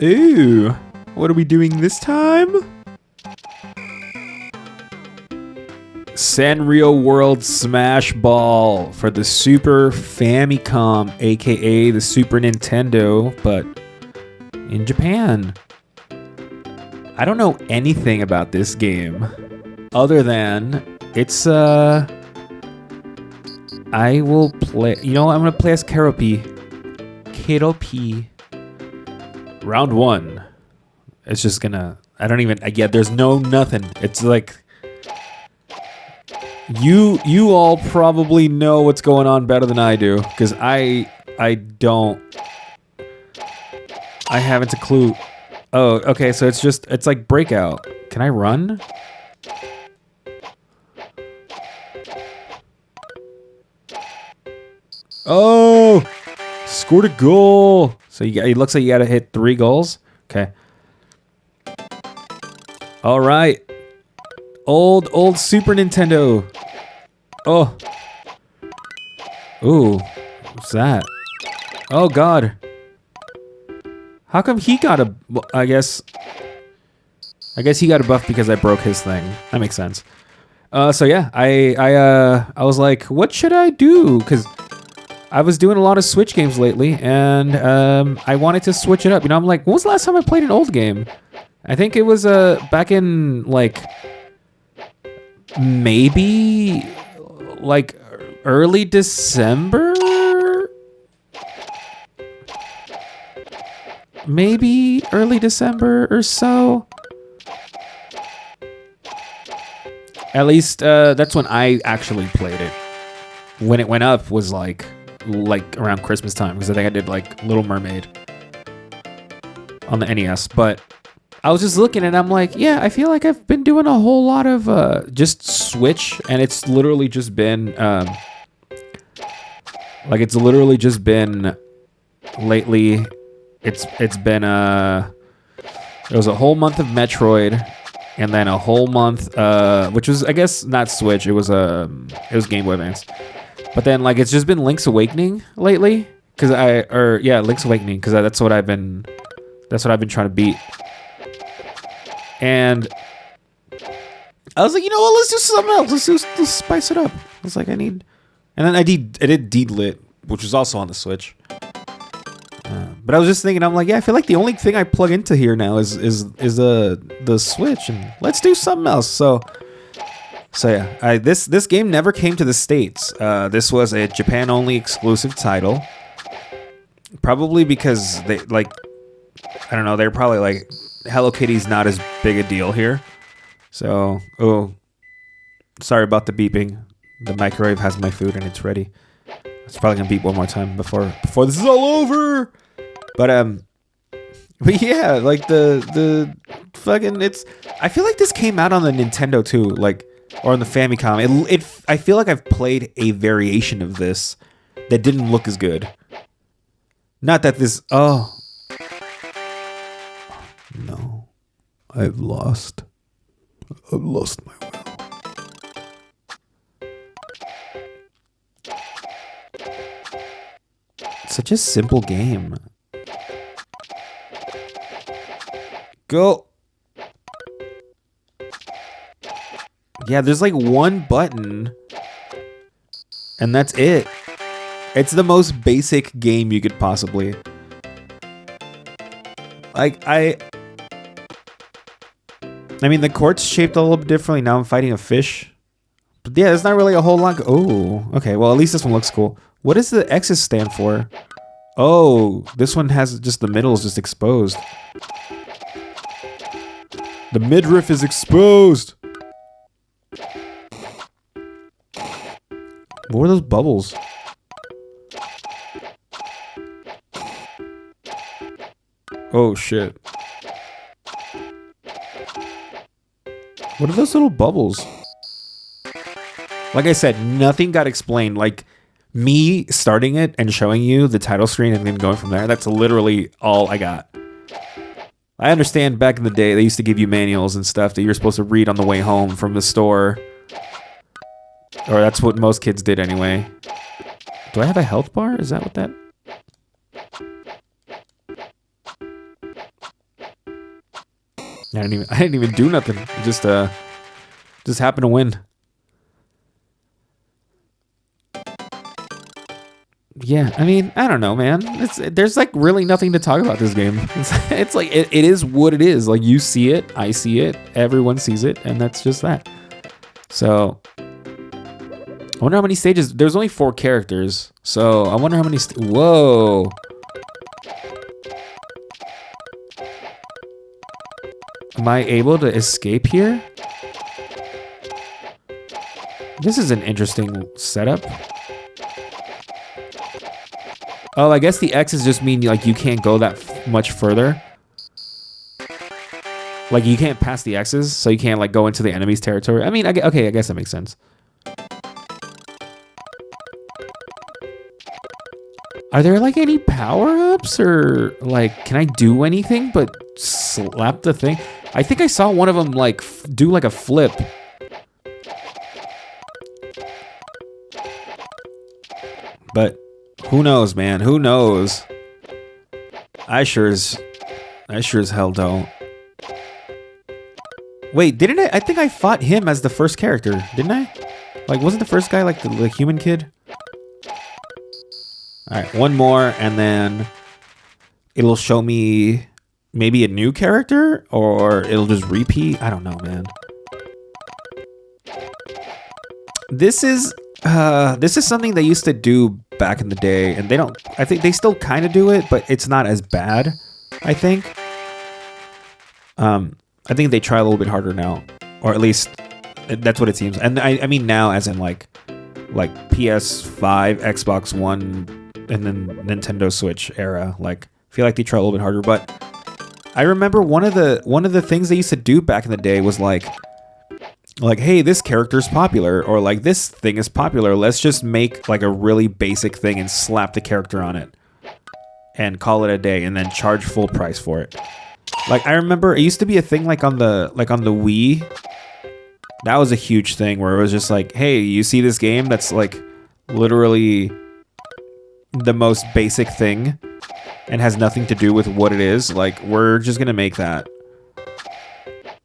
Ooh, what are we doing this time? Sanrio World Smashball for the Super Famicom, aka the Super Nintendo, but in Japan. I don't know anything about this game other than it's I will play, you know, I'm gonna play as Keropi. Round 1. It's just gonna, I don't even, yeah, there's no nothing. It's like, you all probably know what's going on better than I do, because I haven't a clue. Oh, okay, so it's like Breakout. Can I run? Oh! Scored a goal! So it looks like you gotta hit 3 goals? Okay. Alright. Old Super Nintendo. Oh. Ooh. What's that? Oh, God. How come he got a... I guess he got a buff because I broke his thing. That makes sense. So yeah, I was like, what should I do? Because I was doing a lot of Switch games lately, and I wanted to switch it up. You know, I'm like, when was the last time I played an old game? I think it was back in, like, maybe, like, early December? Maybe early December or so. At least that's when I actually played it. When it went up was like around Christmas time, because I think I did like Little Mermaid on the NES. But I was just looking and I'm like, yeah, I feel like I've been doing a whole lot of just Switch, and it's literally just been lately. It's been there was a whole month of Metroid, and then a whole month which was, I guess, not Switch, it was Game Boy Advance. But then, like, it's just been Link's Awakening lately, Link's Awakening, because that's what I've been trying to beat. And I was like, you know what, let's do something else. Let's spice it up. I was like, and then I did Deedlit, which was also on the Switch. But I was just thinking, I'm like, yeah, I feel like the only thing I plug into here now is the Switch, and let's do something else. So yeah, this game never came to the States. This was a Japan only exclusive title. Probably because they, like, I don't know, they're probably like, Hello Kitty's not as big a deal here. So, oh, sorry about the beeping. The microwave has my food and it's ready. It's probably gonna beep one more time before this is all over. But yeah, like the fucking, I feel like this came out on the Nintendo too, like, or on the Famicom. I feel like I've played a variation of this that didn't look as good. Not that this, oh no, I've lost my will. Such a simple game. Go. Yeah, there's like one button, and that's it. It's the most basic game you could possibly. Like, I mean, the court's shaped a little bit differently. Now I'm fighting a fish. But yeah, there's not really a whole lot. Oh, okay. Well, at least this one looks cool. What does the X's stand for? Oh, this one has just the middle is just exposed. The midriff is exposed. What were those bubbles? Oh, shit. What are those little bubbles? Like I said, nothing got explained. Like, me starting it and showing you the title screen and then going from there, that's literally all I got. I understand back in the day, they used to give you manuals and stuff that you're supposed to read on the way home from the store. Or that's what most kids did anyway. Do I have a health bar? Is that what that... I didn't even do nothing. It just happened to win. Yeah, I mean, I don't know, man. There's like really nothing to talk about this game. It's like it is what it is. Like you see it, I see it, everyone sees it, and that's just that. So I wonder how many stages. There's only 4 characters, so I wonder how many. Whoa. Am I able to escape here? This is an interesting setup. Oh, I guess the X's just mean like you can't go that much further. Like you can't pass the X's, so you can't like go into the enemy's territory. I mean, okay, I guess that makes sense. Are there like any power-ups or like can I do anything but slap the thing? I think I saw one of them like do like a flip. But who knows, man? Who knows? I sure as hell don't. Wait, didn't I? I think I fought him as the first character, didn't I? Like, wasn't the first guy like the human kid? All right, one more, and then it'll show me maybe a new character, or it'll just repeat. I don't know, man. This is something they used to do back in the day, and they don't. I think they still kind of do it, but it's not as bad. I think. I think they try a little bit harder now, or at least that's what it seems. And I mean now, as in like PS5, Xbox One, and then Nintendo Switch era. Like, I feel like they try a little bit harder. But I remember one of the things they used to do back in the day was like, hey, this character's popular, or like this thing is popular. Let's just make like a really basic thing and slap the character on it, and call it a day, and then charge full price for it. Like, I remember it used to be a thing like on the Wii. That was a huge thing where it was just like, hey, you see this game that's like literally the most basic thing and has nothing to do with what it is. Like, we're just gonna make that.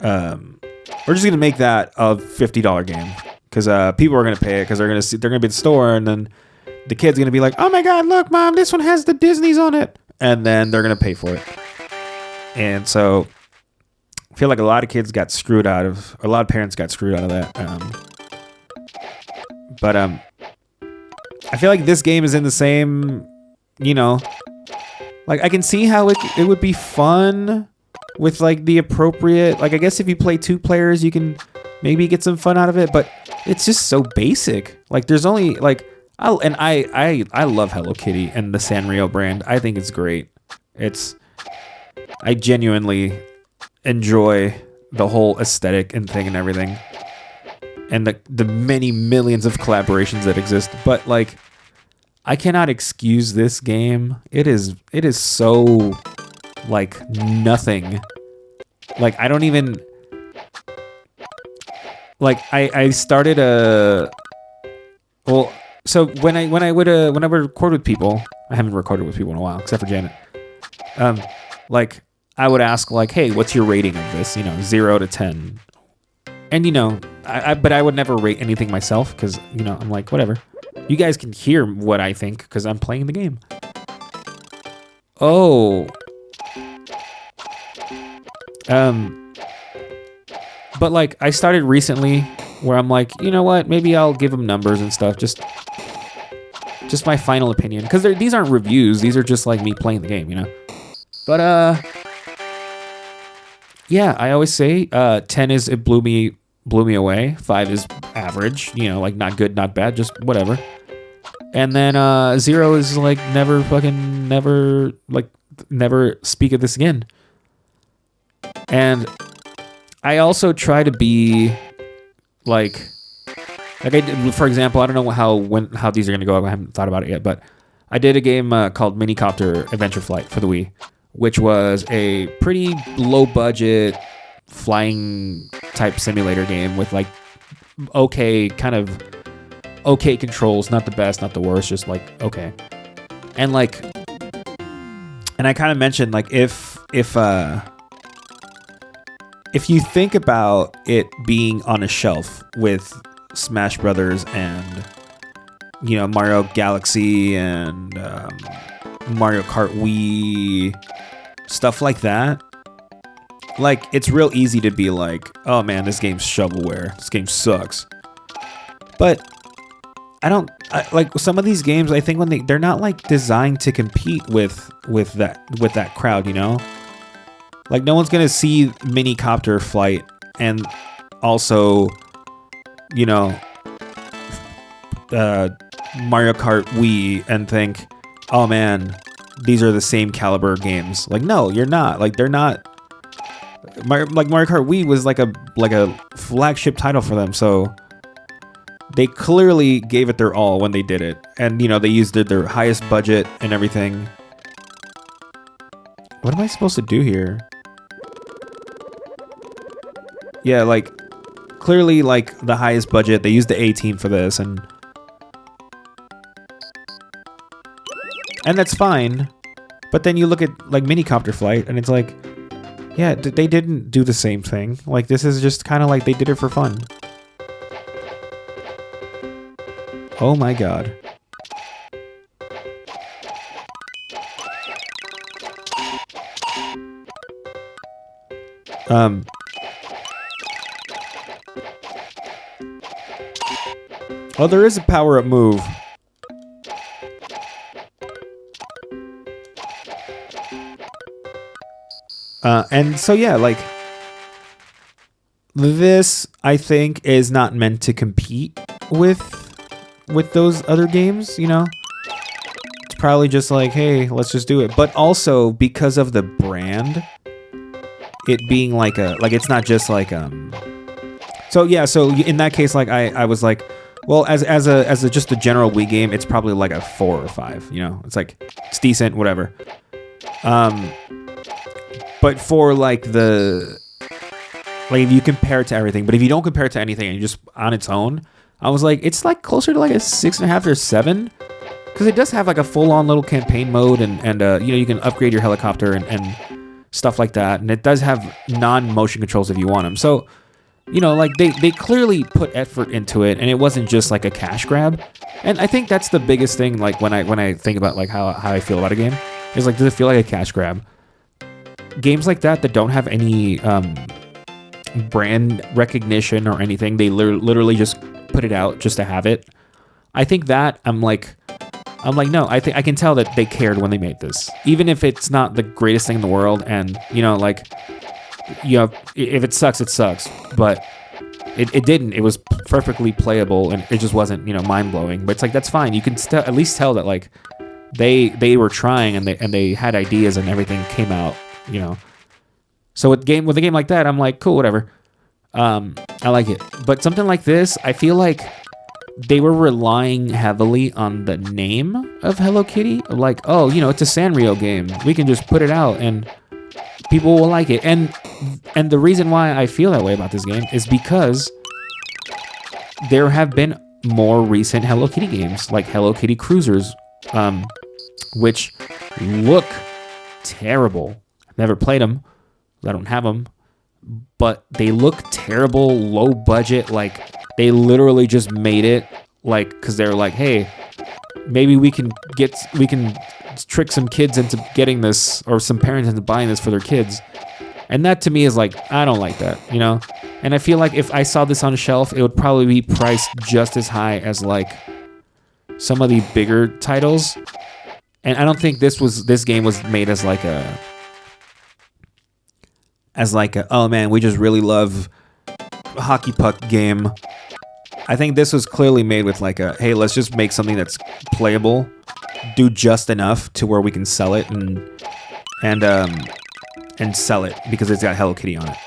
We're just gonna make that a $50 game because people are gonna pay it because they're gonna be at the store, and then the kid's gonna be like, oh my god, look, mom, this one has the Disney's on it, and then they're gonna pay for it. And so I feel like a lot of parents got screwed out of that. But I feel like this game is in the same, like I can see how it would be fun with like the appropriate, like I guess if you play 2 players, you can maybe get some fun out of it, but it's just so basic. Like there's only like, I love Hello Kitty and the Sanrio brand. I think it's great. I genuinely enjoy the whole aesthetic and thing and everything, and the many millions of collaborations that exist. But like, I cannot excuse this game. It is so like nothing. Like I don't even like I started well. So when I would record with people, I haven't recorded with people in a while except for Janet. Like I would ask like, hey, what's your rating of this? 0 to 10. And but I would never rate anything myself because I'm like, whatever. You guys can hear what I think because I'm playing the game. Oh. But like I started recently where I'm like, you know what? Maybe I'll give them numbers and stuff. Just my final opinion, because these aren't reviews. These are just like me playing the game, But yeah, I always say 10 is it blew me away. 5 is average, like not good, not bad, just whatever. And then 0 is like never speak of this again. And I also try to be like I did, for example, I don't know how these are gonna go. I haven't thought about it yet, but I did a game called Minicopter Adventure Flight for the Wii, which was a pretty low budget flying type simulator game with like okay controls, not the best, not the worst, just like okay. And I kind of mentioned like if if you think about it being on a shelf with Smash Brothers and Mario Galaxy and Mario Kart Wii, stuff like that, like it's real easy to be like, oh man, this game's shovelware, this game sucks. But like some of these games, I think when they're not like designed to compete with that crowd, like no one's gonna see Mini Copter Flight and also Mario Kart Wii and think, oh man, these are the same caliber games. Like no, you're not. Like they're not. Mario Kart Wii was like a flagship title for them, so they clearly gave it their all when they did it, and they used their highest budget and everything. What am I supposed to do here? Yeah, like clearly like the highest budget. They used the A team for this, and that's fine. But then you look at like Mini Copter Flight, and it's like, yeah, they didn't do the same thing. Like this is just kind of like they did it for fun. Oh my god. Oh, there is a power-up move. And so yeah, like this I think is not meant to compete with those other games, It's probably just like, hey, let's just do it. But also because of the brand, it being like it's not just like so yeah, so in that case, like I was like, well, as a just a general Wii game, it's probably like a 4 or 5, It's like it's decent, whatever. But for like if you compare it to everything, but if you don't compare it to anything and you just on its own, I was like, it's like closer to like a 6.5 or 7, because it does have like a full-on little campaign mode, and you can upgrade your helicopter and stuff like that, and it does have non-motion controls if you want them. So, like they clearly put effort into it, and it wasn't just like a cash grab. And I think that's the biggest thing. Like when I think about like how I feel about a game, is like, does it feel like a cash grab? Games like that don't have any brand recognition or anything, they literally just put it out just to have it. I think that I'm like, no, I think I can tell that they cared when they made this, even if it's not the greatest thing in the world. And if it sucks, it sucks. But it didn't. It was perfectly playable, and it just wasn't mind blowing. But it's like, that's fine. You can at least tell that like they were trying, and they had ideas, and everything came out. So with a game like that, I'm like, cool, whatever. I like it. But something like this, I feel like they were relying heavily on the name of Hello Kitty. Like, oh, it's a Sanrio game. We can just put it out and people will like it. And the reason why I feel that way about this game is because there have been more recent Hello Kitty games, like Hello Kitty Cruisers, which look terrible. I've never played them. I don't have them. But they look terrible, low budget. Like, they literally just made it, like, because they're like, hey, maybe we can trick some kids into getting this, or some parents into buying this for their kids. And that to me is like, I don't like that, And I feel like if I saw this on a shelf, it would probably be priced just as high as like some of the bigger titles. And I don't think this game was made as like a oh man, we just really love hockey puck game. I think this was clearly made with like a, hey, let's just make something that's playable, do just enough to where we can sell it and sell it because it's got Hello Kitty on it.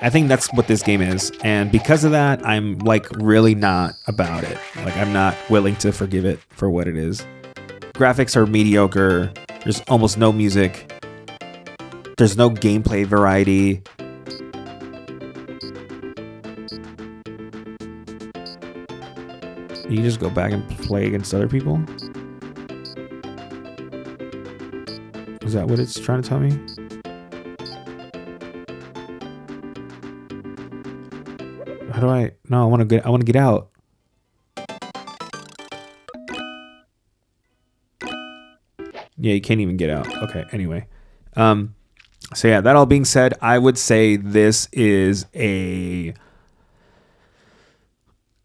I think that's what this game is, and because of that, I'm like really not about it. Like, I'm not willing to forgive it for what it is. Graphics are mediocre. There's almost no music. There's no gameplay variety. You just go back and play against other people? Is that what it's trying to tell me? do I? No, I want to get. I want to get out. Yeah, you can't even get out. Okay. Anyway, so yeah. That all being said, I would say this is a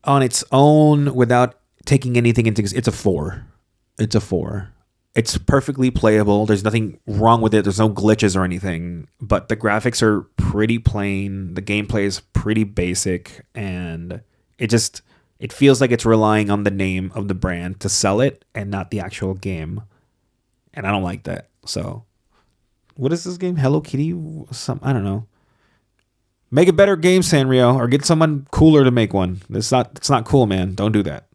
on its own without taking anything into. It's a 4. It's a 4. It's perfectly playable. There's nothing wrong with it. There's no glitches or anything. But the graphics are pretty plain. The gameplay is pretty basic, and it feels like it's relying on the name of the brand to sell it and not the actual game. And I don't like that. So, what is this game? Hello Kitty? I don't know. Make a better game, Sanrio, or get someone cooler to make one. It's not cool, man. Don't do that.